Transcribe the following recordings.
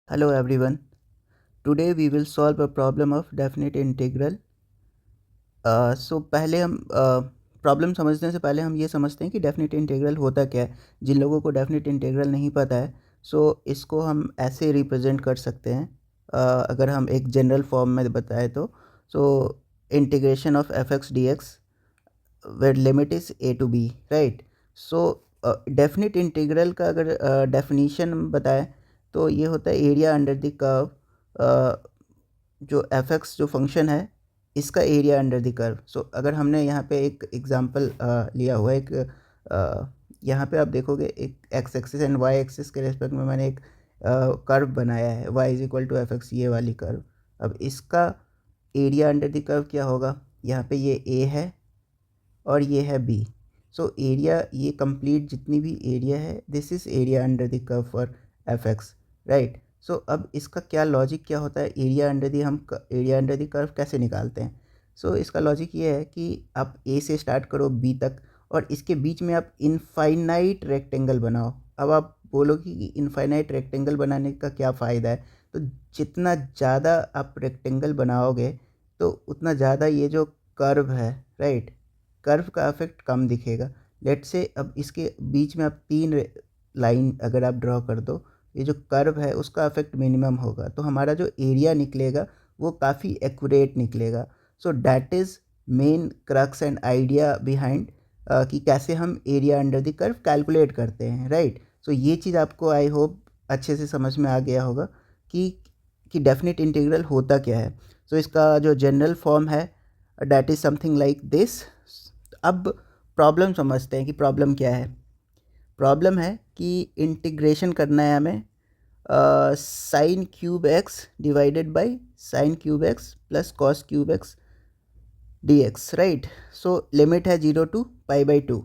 Hello everyone. Today we will solve a problem of definite integral. पहले हम problem समझने से पहले हम ये समझते हैं कि डेफिनेट इंटीग्रल होता क्या है। जिन लोगों को डेफिनेट इंटीग्रल नहीं पता है इसको हम ऐसे रिप्रेजेंट कर सकते हैं। अगर हम एक जनरल फॉर्म में बताएं तो so integration of f x D x where limit is a to b, right. So definite integral का अगर डेफिनीशन बताएं तो ये होता है एरिया अंडर द कर्व। जो एफ एक्स जो फंक्शन है इसका एरिया अंडर द कर्व। अगर हमने यहाँ पे एक एग्जांपल लिया हुआ है, यहाँ पे आप देखोगे एक x axis and y axis के रेस्पेक्ट में मैंने एक कर्व बनाया है, y is equal to f x, ये वाली कर्व। अब इसका एरिया अंडर द कर्व क्या होगा, यहाँ पे ये ए है और ये है बी। एरिया, ये कंप्लीट जितनी भी एरिया है, this is area under the curve for F x, right. अब इसका क्या लॉजिक क्या होता है, हम एरिया अंडर द कर्व कैसे निकालते हैं। इसका लॉजिक ये है कि आप ए से स्टार्ट करो बी तक और इसके बीच में आप इनफाइनाइट रेक्टेंगल बनाओ। अब आप बोलोगे कि इनफाइनाइट रेक्टेंगल बनाने का क्या फ़ायदा है, तो जितना ज़्यादा आप रेक्टेंगल बनाओगे तो उतना ज़्यादा ये जो कर्व है, राइट, कर्व का इफेक्ट कम दिखेगा। लेट से अब इसके बीच में आप 3 लाइन अगर आप ड्रॉ कर दो, ये जो कर्व है उसका इफेक्ट मिनिमम होगा, तो हमारा जो एरिया निकलेगा वो काफ़ी एक्यूरेट निकलेगा। That is main crux and idea behind कि कैसे हम area under the curve calculate करते हैं, राइट। ये चीज़ आपको आई होप अच्छे से समझ में आ गया होगा कि डेफिनेट इंटीग्रल होता क्या है। इसका जो जनरल फॉर्म है that is something like this. अब प्रॉब्लम समझते हैं कि प्रॉब्लम क्या है। प्रॉब्लम है कि इंटीग्रेशन करना है हमें sign cube x divided by sine cube x plus cos cube x D x, right. Limit है 0 to π/2।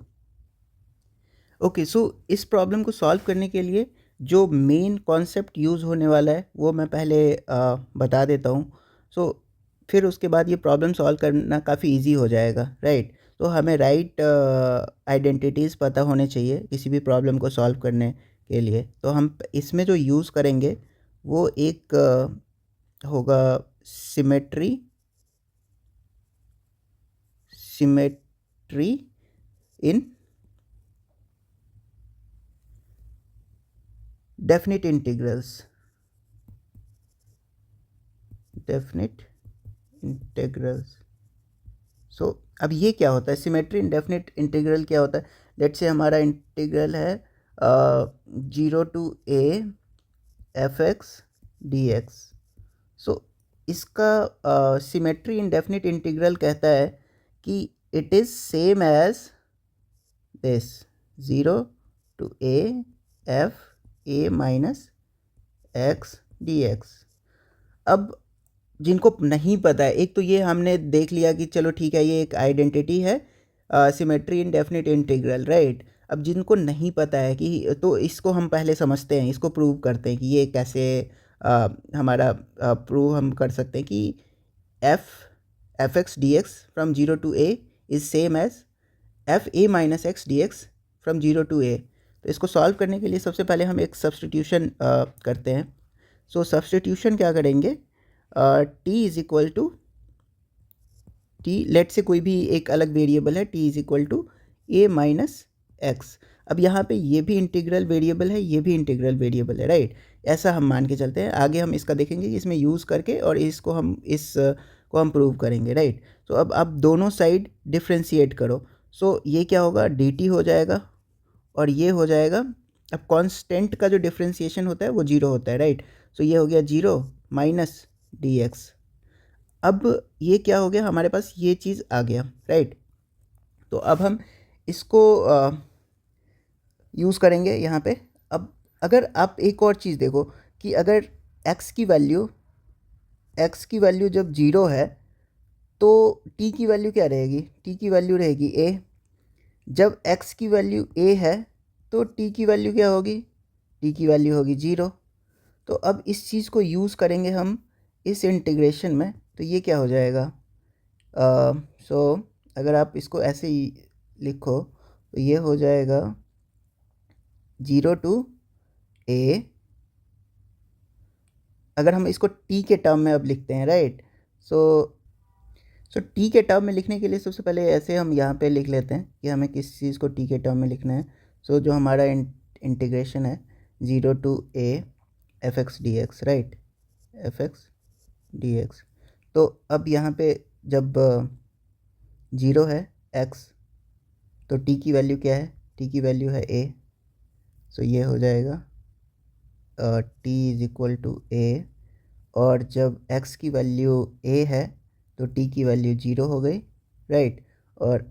ओके, इस प्रॉब्लम को सॉल्व करने के लिए जो मेन कॉन्सेप्ट यूज़ होने वाला है वो मैं पहले बता देता हूँ। फिर उसके बाद ये प्रॉब्लम सॉल्व करना काफ़ी इजी हो जाएगा, राइट। हमें राइट आइडेंटिटीज़ पता होने चाहिए किसी भी प्रॉब्लम को सॉल्व करने के लिए। हम इसमें जो यूज़ करेंगे वो एक होगा सिमेट्री इन डेफिनेट इंटीग्रल्स। अब ये क्या होता है, सिमेट्री इन डेफिनेट इंटीग्रल क्या होता है। लेट से हमारा इंटीग्रल है 0 to a f x D x. इसका सिमेट्री इन डेफिनेट इंटीग्रल कहता है कि it is same as this 0 to a f a minus x D x. अब जिनको नहीं पता है, एक तो ये हमने देख लिया कि चलो ठीक है ये एक आइडेंटिटी है symmetry in definite integral, right. अब जिनको नहीं पता है कि, तो इसको हम पहले समझते हैं, इसको प्रूव करते हैं कि ये कैसे हमारा प्रूव हम कर सकते हैं कि f x D x from 0 to a is same as f a minus x D x from 0 to a। तो इसको सॉल्व करने के लिए सबसे पहले हम एक सब्सटीट्यूशन करते हैं। सब्सटीट्यूशन क्या करेंगे, t is equal to t, let's say कोई भी एक अलग वेरिएबल है, t is equal to a minus x. अब यहाँ पे ये भी इंटीग्रल वेरिएबल है, ये भी इंटीग्रल वेरिएबल है, राइट। ऐसा हम मान के चलते हैं, आगे हम इसका देखेंगे कि इसमें यूज़ करके और इसको हम प्रूव करेंगे, राइट। अब आप दोनों साइड डिफ्रेंशिएट करो। ये क्या होगा, डी टी हो जाएगा और ये हो जाएगा। अब कांस्टेंट का जो डिफ्रेंशिएशन होता है वो 0 होता है, राइट। ये हो गया 0 माइनस डी एक्स। अब ये क्या हो गया, हमारे पास ये चीज़ आ गया, राइट। अब हम इसको यूज़ करेंगे यहाँ पे। अब अगर आप एक और चीज़ देखो कि अगर x की वैल्यू जब 0 है तो t की वैल्यू क्या रहेगी, t की वैल्यू रहेगी a। जब x की वैल्यू a है तो t की वैल्यू क्या होगी, t की वैल्यू होगी 0। तो अब इस चीज़ को यूज़ करेंगे हम इस इंटीग्रेशन में, तो ये क्या हो जाएगा, अगर आप इसको ऐसे ही लिखो तो ये हो जाएगा 0 to a अगर हम इसको टी के टर्म में अब लिखते हैं, राइट, सो टी के टर्म में लिखने के लिए सबसे पहले ऐसे हम यहाँ पे लिख लेते हैं कि हमें किस चीज़ को टी के टर्म में लिखना है। सो जो हमारा इंटीग्रेशन है 0 to a fx dx, right, fx dx। तो अब यहाँ पे जब 0 है x, तो t की वैल्यू क्या है, t की वैल्यू है a। सो ये हो जाएगा t is equal to a, और जब x की वैल्यू a है तो t की वैल्यू 0 हो गई, राइट, और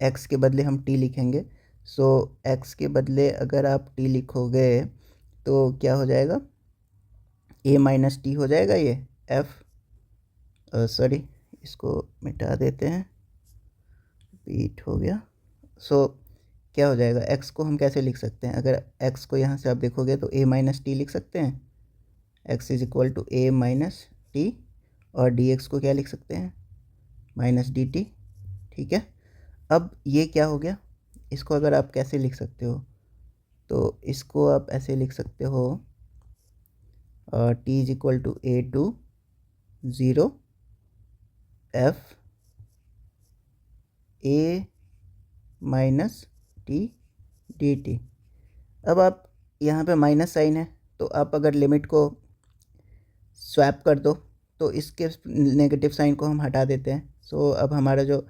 x के बदले हम t लिखेंगे। सो x के बदले अगर आप t लिखोगे तो क्या हो जाएगा, a माइनस टी हो जाएगा ये सॉरी, इसको मिटा देते हैं, रिपीट हो गया। सो क्या हो जाएगा, x को हम कैसे लिख सकते हैं, अगर x को यहाँ से आप देखोगे तो a माइनस टी लिख सकते हैं, x is equal to a minus t, और dx को क्या लिख सकते हैं, माइनस डी टी, ठीक है। अब ये क्या हो गया, इसको अगर आप कैसे लिख सकते हो, तो इसको आप ऐसे लिख सकते हो t is equal to a to 0 f a minus t d t. अब आप यहाँ पे माइनस साइन है, तो आप अगर लिमिट को स्वैप कर दो तो इसके नेगेटिव साइन को हम हटा देते हैं। सो अब हमारा जो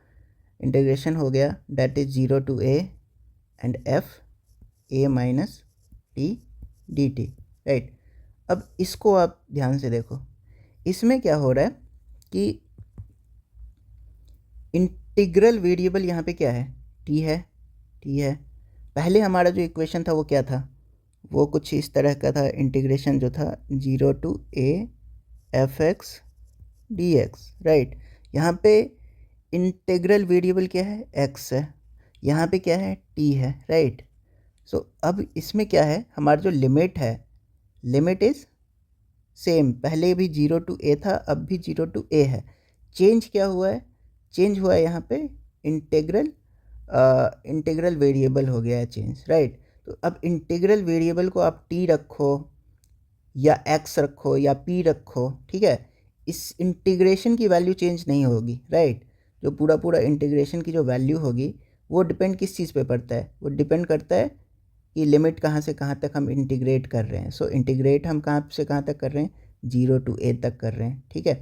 इंटीग्रेशन हो गया that is 0 to a and f a minus t d t, right. अब इसको आप ध्यान से देखो, इसमें क्या हो रहा है कि इंटीग्रल वेरिएबल यहाँ पे क्या है, t है, t है। पहले हमारा जो इक्वेशन था वो क्या था, वो कुछ इस तरह का था, इंटीग्रेशन जो था 0 to a f x D x, right. यहाँ पे इंटीग्रल वेरिएबल क्या है, x है, यहाँ पे क्या है, t है, राइट। सो अब इसमें क्या है, हमारा जो लिमिट है, लिमिट इज सेम, पहले भी 0 टू a था, अब भी 0 टू a है। चेंज क्या हुआ है, चेंज हुआ है यहाँ पे इंटीग्रल वेरिएबल हो गया है चेंज, राइट। तो अब इंटीग्रल वेरिएबल को आप t रखो या x रखो या p रखो, ठीक है, इस इंटीग्रेशन की वैल्यू चेंज नहीं होगी, राइट। जो पूरा इंटीग्रेशन की जो वैल्यू होगी वो डिपेंड किस चीज़ पे पड़ता है, वो डिपेंड करता है कि लिमिट कहाँ से कहाँ तक हम इंटीग्रेट कर रहे हैं। सो इंटीग्रेट हम कहाँ से कहाँ तक कर रहे हैं, 0 टू a तक कर रहे हैं, ठीक है।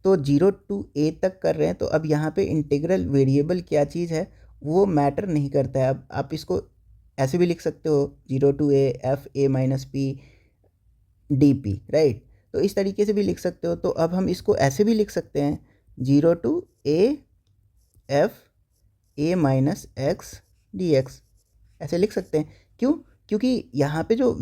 तो 0 टू a तक कर रहे हैं, तो अब यहाँ पे इंटीग्रल वेरिएबल क्या चीज़ है वो मैटर नहीं करता है। अब आप इसको ऐसे भी लिख सकते हो 0 to a f a minus p d p, right. तो इस तरीके से भी लिख सकते हो। तो अब हम इसको ऐसे भी लिख सकते हैं 0 to a f a minus x D x, ऐसे लिख सकते हैं। क्यों, क्योंकि यहाँ पे जो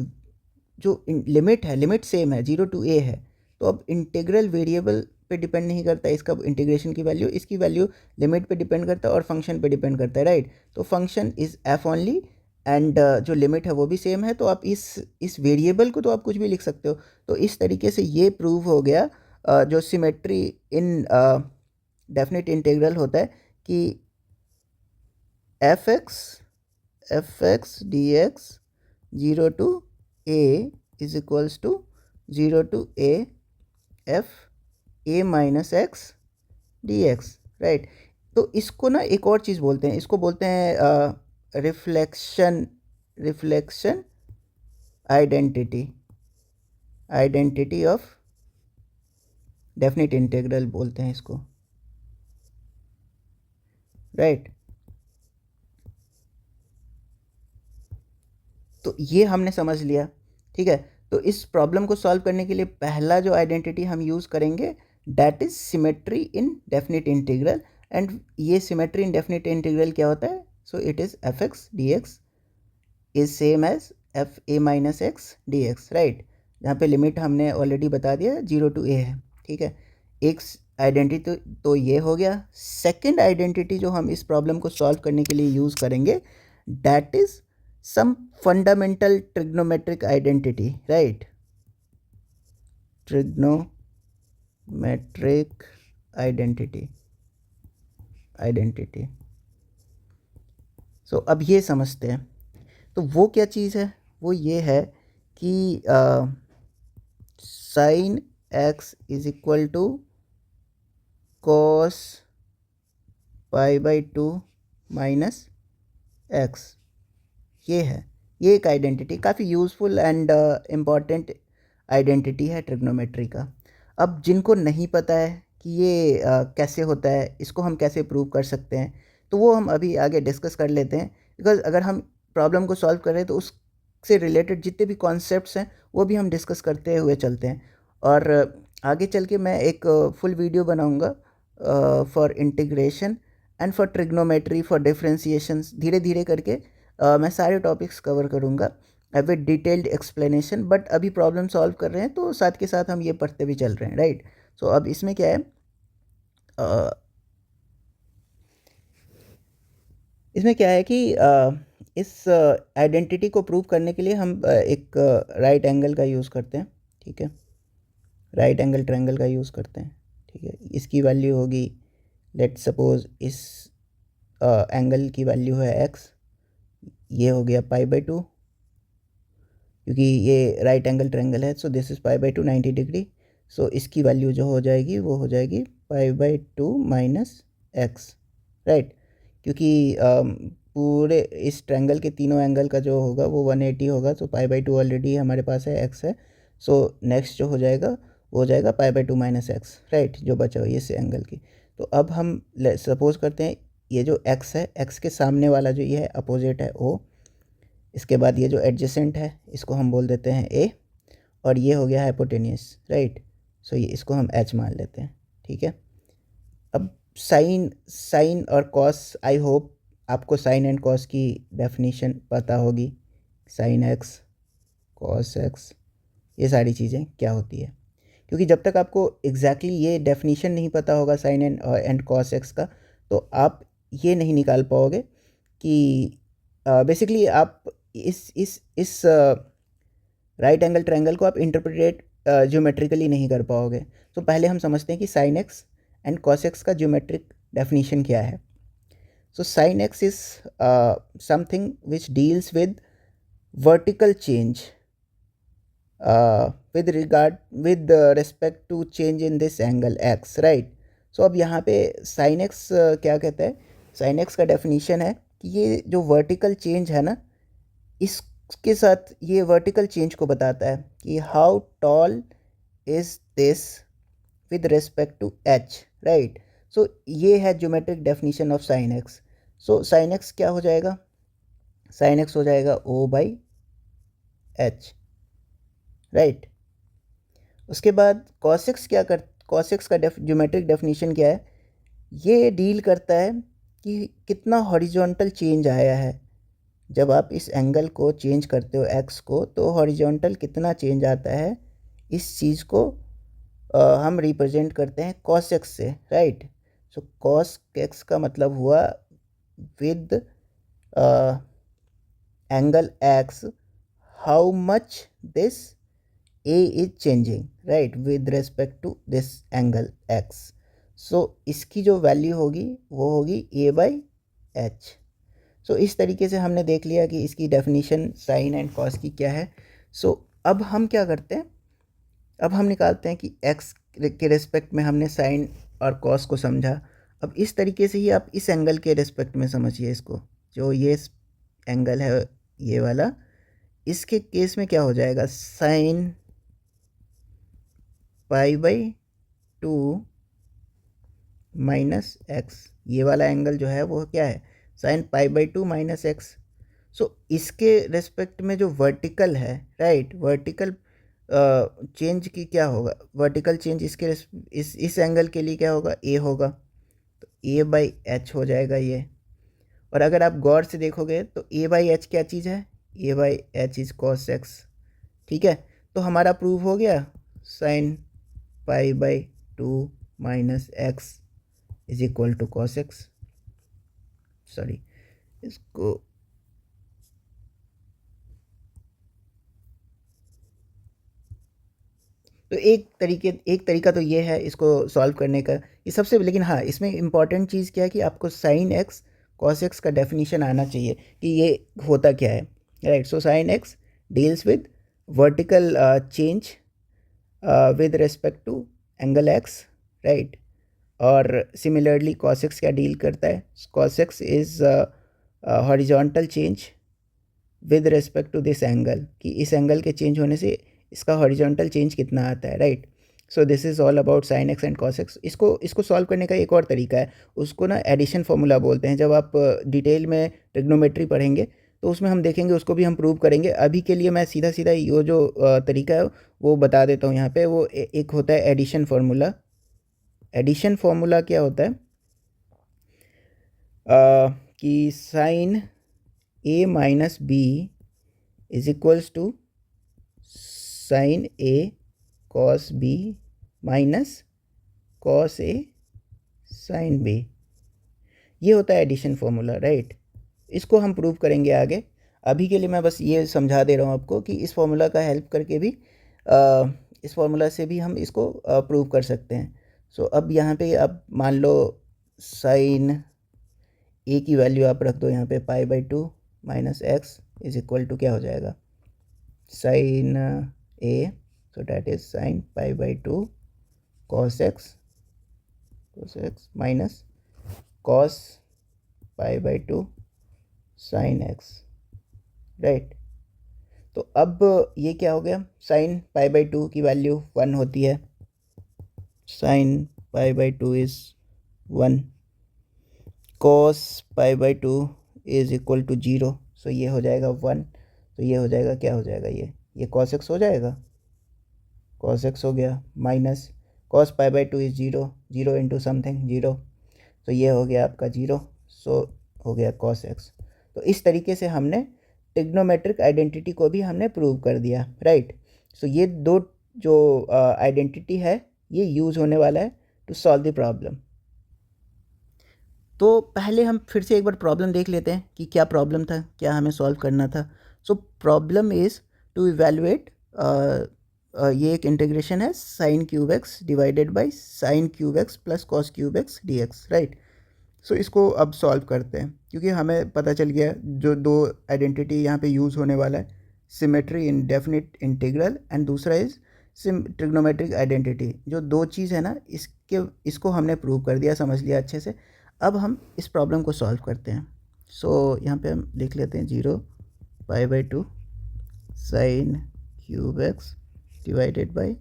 जो लिमिट है, लिमिट सेम है, 0 टू a है। तो अब इंटीग्रल वेरिएबल पे डिपेंड नहीं करता इसका इंटीग्रेशन की वैल्यू, इसकी वैल्यू लिमिट पे डिपेंड करता है और फंक्शन पे डिपेंड करता है, राइट। तो function is f only and जो लिमिट है वो भी सेम है। तो आप इस वेरिएबल को तो आप कुछ भी लिख सकते हो। तो इस तरीके से ये प्रूव हो गया जो सिमेट्री इन डेफिनेट इंटीग्रल होता है कि f x D x 0 to a is equals to 0 to a f a minus x D x, right. तो इसको ना एक और चीज़ बोलते हैं, इसको बोलते हैं reflection identity of definite integral बोलते हैं इसको, राइट। तो ये हमने समझ लिया, ठीक है। तो इस प्रॉब्लम को सॉल्व करने के लिए पहला जो आइडेंटिटी हम यूज़ करेंगे that is symmetry in definite integral. And ये सिमेट्री इन डेफिनेट इंटीग्रल क्या होता है, so it is f x D x is same as f a minus x D x, right. जहाँ पे लिमिट हमने already बता दिया 0 टू a है, ठीक है। एक आइडेंटिटी तो ये हो गया। सेकेंड आइडेंटिटी जो हम इस प्रॉब्लम को सॉल्व करने के लिए यूज़ करेंगे that is some fundamental trigonometric identity, right, trigonometric identity। so अब ये समझते हैं, तो वो क्या चीज़ है, वो ये है कि sine x is equal to cos pi by two minus x. ये है, ये एक आइडेंटिटी काफ़ी यूज़फुल एंड इम्पॉर्टेंट आइडेंटिटी है ट्रिग्नोमेट्री का। अब जिनको नहीं पता है कि ये कैसे होता है, इसको हम कैसे प्रूव कर सकते हैं, तो वो हम अभी आगे डिस्कस कर लेते हैं। बिकॉज अगर हम प्रॉब्लम को सॉल्व कर रहे हैं तो उससे रिलेटेड जितने भी कॉन्सेप्ट्स हैं वो भी हम डिस्कस करते हुए चलते हैं। और आगे चल के मैं एक फुल वीडियो बनाऊंगा for integration and for trigonometry for differentiations. धीरे धीरे करके मैं सारे टॉपिक्स कवर करूँगा विद डिटेल्ड एक्सप्लेनेशन। बट अभी प्रॉब्लम सॉल्व कर रहे हैं तो साथ के साथ हम ये पढ़ते भी चल रहे हैं, राइट। सो अब इसमें क्या है, इसमें क्या है कि इस आइडेंटिटी को प्रूव करने के लिए हम एक राइट एंगल का यूज़ करते हैं, ठीक है। राइट एंगल ट्रायंगल का यूज़ करते हैं, ठीक है। इसकी वैल्यू होगी, लेट सपोज इस एंगल की वैल्यू है एक्स, ये हो गया पाई बाई टू, क्योंकि ये राइट एंगल ट्रायंगल है। So this is pi by two 90 degree. So इसकी वैल्यू जो हो जाएगी वो हो जाएगी pi by two minus x, right. क्योंकि पूरे इस ट्रायंगल के तीनों एंगल का जो होगा वो 180 होगा। सो पाई बाई टू ऑलरेडी हमारे पास है, एक्स है। सो नेक्स्ट जो हो जाएगा वो हो जाएगा पाई by two minus x, right, जो बचा हुआ इस एंगल की। तो अब हम सपोज करते हैं ये जो एक्स है, एक्स के सामने वाला जो ये है अपोजिट है ओ, इसके बाद ये जो एडजेसेंट है इसको हम बोल देते हैं ए, और ये हो गया हाइपोटेनियस, राइट। सो ये इसको हम एच मान लेते हैं, ठीक है। अब साइन और कॉस, आई होप आपको साइन एंड कॉस की डेफिनेशन पता होगी। साइन एक्स, कॉस एक्स, ये सारी चीज़ें क्या होती है, क्योंकि जब तक आपको एग्जैक्टली ये डेफिनेशन नहीं पता होगा साइन एंड कॉस एक्स का, तो आप ये नहीं निकाल पाओगे कि बेसिकली आप इस राइट एंगल ट्रायंगल को आप इंटरप्रेट ज्योमेट्रिकली नहीं कर पाओगे। तो पहले हम समझते हैं कि sine x and cos x का ज्योमेट्रिक डेफिनेशन क्या है। सो sine x is something which deals with vertical change with respect to change in this angle x, right। सो अब यहाँ पे साइन एक्स क्या कहता है, साइन एक्स का डेफिनेशन है कि ये जो वर्टिकल चेंज है ना, इसके साथ ये वर्टिकल चेंज को बताता है कि how tall is this with respect to H, right. So ये है geometric definition of sine x. So sine x क्या हो जाएगा, साइन एक्स हो जाएगा ओ बाई एच, राइट। उसके बाद कॉस एक्स कॉस एक्स का ज्योमेट्रिक डेफिनेशन क्या है, ये डील करता है कि कितना हॉरिजॉन्टल चेंज आया है। जब आप इस एंगल को चेंज करते हो एक्स को, तो हॉरिजॉन्टल कितना चेंज आता है, इस चीज़ को हम रिप्रेजेंट करते हैं कॉस एक्स से, राइट। सो कॉस एक्स का मतलब हुआ with angle x how much this A is changing, right, with respect to this angle x। so इसकी जो वैल्यू होगी वो होगी a बाई एच। सो इस तरीके से हमने देख लिया कि इसकी डेफिनेशन साइन एंड कॉस की क्या है। सो अब हम क्या करते हैं, अब हम निकालते हैं कि x के रिस्पेक्ट में हमने साइन और कॉस को समझा। अब इस तरीके से ही आप इस एंगल के रिस्पेक्ट में समझिए इसको, जो ये एंगल है ये वाला, इसके केस में क्या हो जाएगा, sine pi by two minus x, ये वाला एंगल जो है वो क्या है, sine pi by two minus x. So इसके रेस्पेक्ट में जो वर्टिकल है, राइट, वर्टिकल चेंज की क्या होगा, वर्टिकल चेंज इसके इस एंगल के लिए क्या होगा, ए होगा। तो ए बाई एच हो जाएगा ये। और अगर आप गौर से देखोगे तो ए बाई एच क्या चीज़ है, A by H is cos x, ठीक है। तो हमारा प्रूव हो गया, sine pi by two minus x is equal to cos x. Sorry, इसको तो एक तरीका तो ये है इसको सॉल्व करने का, ये सबसे। लेकिन हाँ, इसमें इंपॉर्टेंट चीज़ क्या है कि आपको साइन एक्स कॉस एक्स का डेफिनेशन आना चाहिए कि ये होता क्या है, right. So sine x deals with vertical change with respect to angle x, right. और सिमिलरली cos x क्या डील करता है, cos x is horizontal change with respect to this angle, कि इस एंगल के चेंज होने से इसका हॉरिजॉन्टल चेंज कितना आता है, right. So this is all about sine x and cos x. इसको सॉल्व करने का एक और तरीका है, उसको ना एडिशन फार्मूला बोलते हैं। जब आप डिटेल में ट्रिग्नोमेट्री पढ़ेंगे तो उसमें हम देखेंगे, उसको भी हम प्रूव करेंगे। अभी के लिए मैं सीधा सीधा ये जो तरीका है वो बता देता हूँ यहाँ पे। वो एक होता है एडिशन फार्मूला। एडिशन फार्मूला क्या होता है कि sine a minus b is equals to sine a cos b minus cos a sine b. ये होता है एडिशन फार्मूला, राइट। इसको हम प्रूव करेंगे आगे। अभी के लिए मैं बस ये समझा दे रहा हूँ आपको कि इस फार्मूला का हेल्प करके भी इस फार्मूला से भी हम इसको प्रूव कर सकते हैं। सो अब यहाँ पे आप मान लो साइन ए की वैल्यू आप रख दो यहाँ पे π/2 minus x is equal to क्या हो जाएगा, sine A, so that is sine π/2 cos x minus cos π/2 sine x, right. तो अब ये क्या हो गया, साइन π/2 की वैल्यू 1 होती है, sine π/2 is 1, cos π/2 is equal to 0, सो ये हो जाएगा 1। तो ये हो जाएगा, क्या हो जाएगा, ये cos x हो जाएगा, cos x हो गया, minus cos π/2 is 0, 0 into something 0, तो ये हो गया आपका 0, सो हो गया cos x। तो इस तरीके से हमने ट्रिग्नोमेट्रिक आइडेंटिटी को भी हमने प्रूव कर दिया, राइट। सो ये दो जो आइडेंटिटी है ये यूज़ होने वाला है टू सॉल्व द प्रॉब्लम। तो पहले हम फिर से एक बार प्रॉब्लम देख लेते हैं कि क्या प्रॉब्लम था, क्या हमें सॉल्व करना था। So problem is to evaluate, ये एक इंटीग्रेशन है sine cube x divided by sine cube x plus cos cube x D x, right. So इसको अब सॉल्व करते हैं, क्योंकि हमें पता चल गया जो दो आइडेंटिटी यहाँ पे यूज़ होने वाला है, symmetry in definite integral and दूसरा इज़ ट्रिग्नोमेट्रिक आइडेंटिटी। जो दो चीज़ है ना, इसको हमने प्रूव कर दिया, समझ लिया अच्छे से। अब हम इस प्रॉब्लम को सॉल्व करते हैं। सो यहाँ पे हम लिख लेते हैं 0 π/2 sine cube x divided by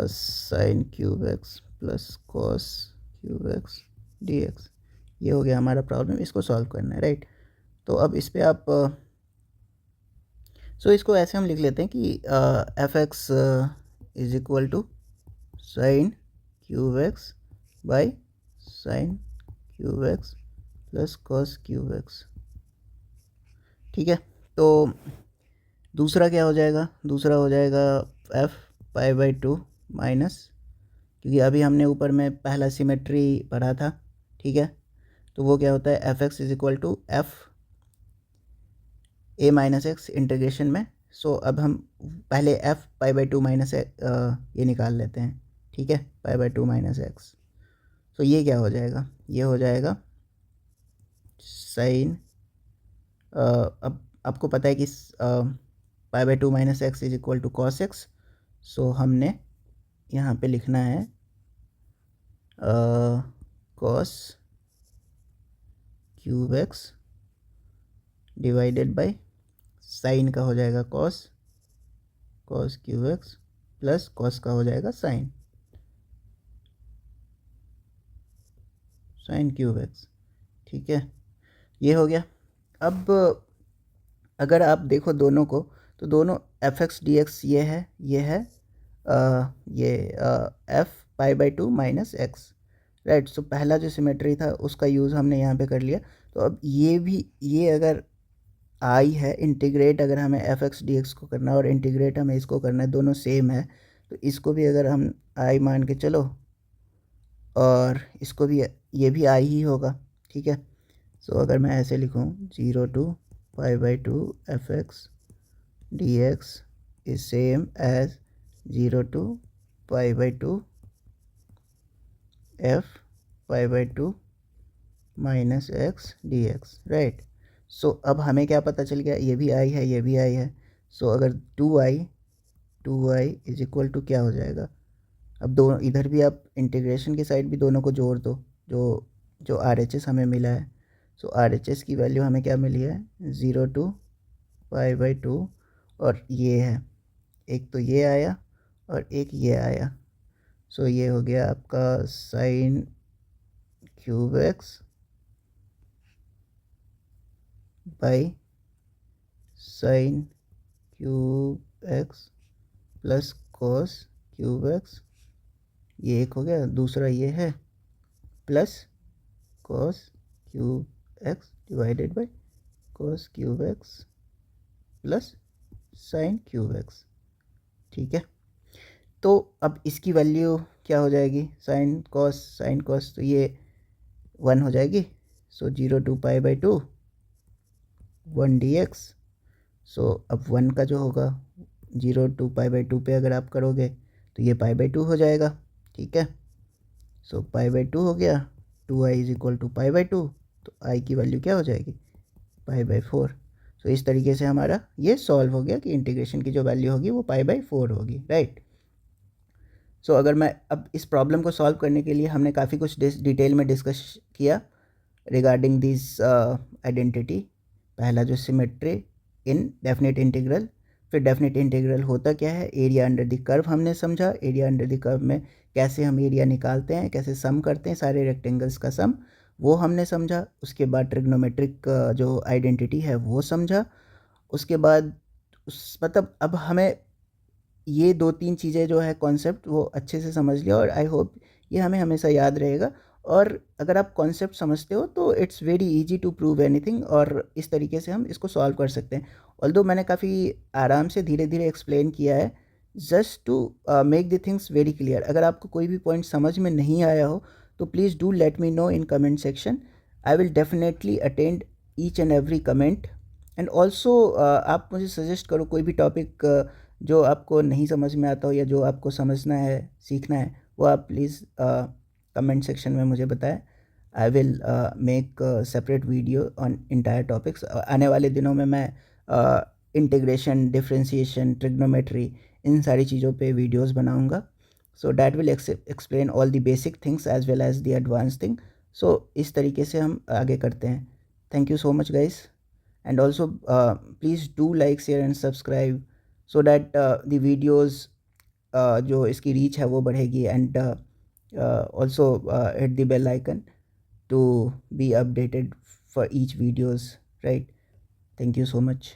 sine cube x plus cos cube x dx। ये हो गया हमारा प्रॉब्लम, इसको सॉल्व करना है, राइट। तो अब इस पे आप सो इसको ऐसे हम लिख लेते हैं कि f x is equal to sine cube x by sine cube x plus cos cube x, ठीक है। तो दूसरा क्या हो जाएगा, दूसरा हो जाएगा एफ π/2 माइनस, क्योंकि अभी हमने ऊपर में पहला सिमेट्री पढ़ा था, ठीक है। तो वो क्या होता है, f x is equal to f a minus x integration में। सो अब हम पहले एफ π/2 माइनस ये निकाल लेते हैं, ठीक है, π/2 माइनस एक्स। तो ये क्या हो जाएगा, ये हो जाएगा साइन, अब आपको पता है कि π/2 minus x is equal to cos x. So हमने यहाँ पे लिखना है cos cube x divided by sine का हो जाएगा cos cube x plus cos का हो जाएगा साइन क्यूब एक्स, ठीक है। ये हो गया। अब अगर आप देखो दोनों को, तो दोनों एफ एक्स डी एक्स ये है एफ π/2 माइनस एक्स, राइट। सो पहला जो सिमेट्री था उसका यूज़ हमने यहाँ पे कर लिया। तो अब ये भी, ये अगर आई है, इंटीग्रेट अगर हमें एफ एक्स डी एक्स को करना है और इंटीग्रेट हमें इसको करना है, दोनों सेम है, तो इसको भी अगर हम आई मान के चलो और इसको भी, ये भी आई ही होगा, ठीक है। सो अगर मैं ऐसे लिखूँ 0 to π/2 F x D x is same as 0 to π/2 F π/2 minus x D x, right. So अब हमें क्या पता चल गया, ये भी आई है, ये भी आई है। सो अगर 2i 2i is equal to क्या हो जाएगा। अब दोनों इधर भी आप इंटीग्रेशन की साइड भी दोनों को जोड़ दो, जो जो RHS हमें मिला है। सो RHS की वैल्यू हमें क्या मिली है, 0 to π/2, और ये है, एक तो ये आया और एक ये आया। सो ये हो गया आपका sign cube x by sine cube x plus cos cube x, ये एक हो गया। दूसरा ये है plus cos cube x divided by cos cube x plus sign cube x. ठीक है, तो अब इसकी वैल्यू क्या हो जाएगी, साइन कॉस, तो ये 1 हो जाएगी। सो 0 to π/2 1 dx। सो अब 1 का जो होगा 0 to π/2 पे अगर आप करोगे तो ये π/2 हो जाएगा। ठीक है, सो π/2 हो गया, 2i इज इक्वल टू π/2, तो i की वैल्यू क्या हो जाएगी, π/4। सो इस तरीके से हमारा ये सॉल्व हो गया कि इंटीग्रेशन की जो वैल्यू होगी वो π/4 होगी, राइट। सो अगर मैं अब इस प्रॉब्लम को सॉल्व करने के लिए हमने काफ़ी कुछ डिटेल में डिस्कस किया रिगार्डिंग दिस आइडेंटिटी। पहला जो सिमेट्री इन डेफिनेट इंटीग्रल, फिर डेफिनेट इंटीग्रल होता क्या है, एरिया अंडर द कर्व हमने समझा, एरिया अंडर द कर्व में कैसे हम एरिया निकालते हैं, कैसे सम करते हैं सारे रेक्टेंगल्स का सम, वो हमने समझा। उसके बाद ट्रिग्नोमेट्रिक जो आइडेंटिटी है वो समझा। उसके बाद मतलब अब हमें ये 2-3 चीज़ें जो है कॉन्सेप्ट वो अच्छे से समझ लिया, और आई होप ये हमें हमेशा याद रहेगा। और अगर आप कॉन्सेप्ट समझते हो तो it's very easy to prove anything, और इस तरीके से हम इसको सॉल्व कर सकते हैं। ऑल्दो मैंने काफ़ी आराम से धीरे धीरे एक्सप्लेन किया है, just to make the things very clear. अगर आपको कोई भी पॉइंट समझ में नहीं आया हो तो please do let me know in comment section. I will definitely attend each and every comment. And also आप मुझे सजेस्ट करो कोई भी टॉपिक जो आपको नहीं समझ में आता हो या जो आपको समझना है, सीखना है, वो आप प्लीज़ कमेंट सेक्शन में मुझे बताएं। I will make separate video on entire topics. आने वाले दिनों में मैं इंटीग्रेशन, डिफरेंशिएशन, ट्रिग्नोमेट्री, इन सारी चीज़ों पे वीडियोस बनाऊंगा। So that will explain all the basic things as well as the advance thing. So इस तरीके से हम आगे करते हैं। Thank you so much guys, and also please do like, share and subscribe so that the videos जो इसकी reach है वो बढ़ेगी, and also hit the bell icon to be updated for each videos, right? Thank you so much.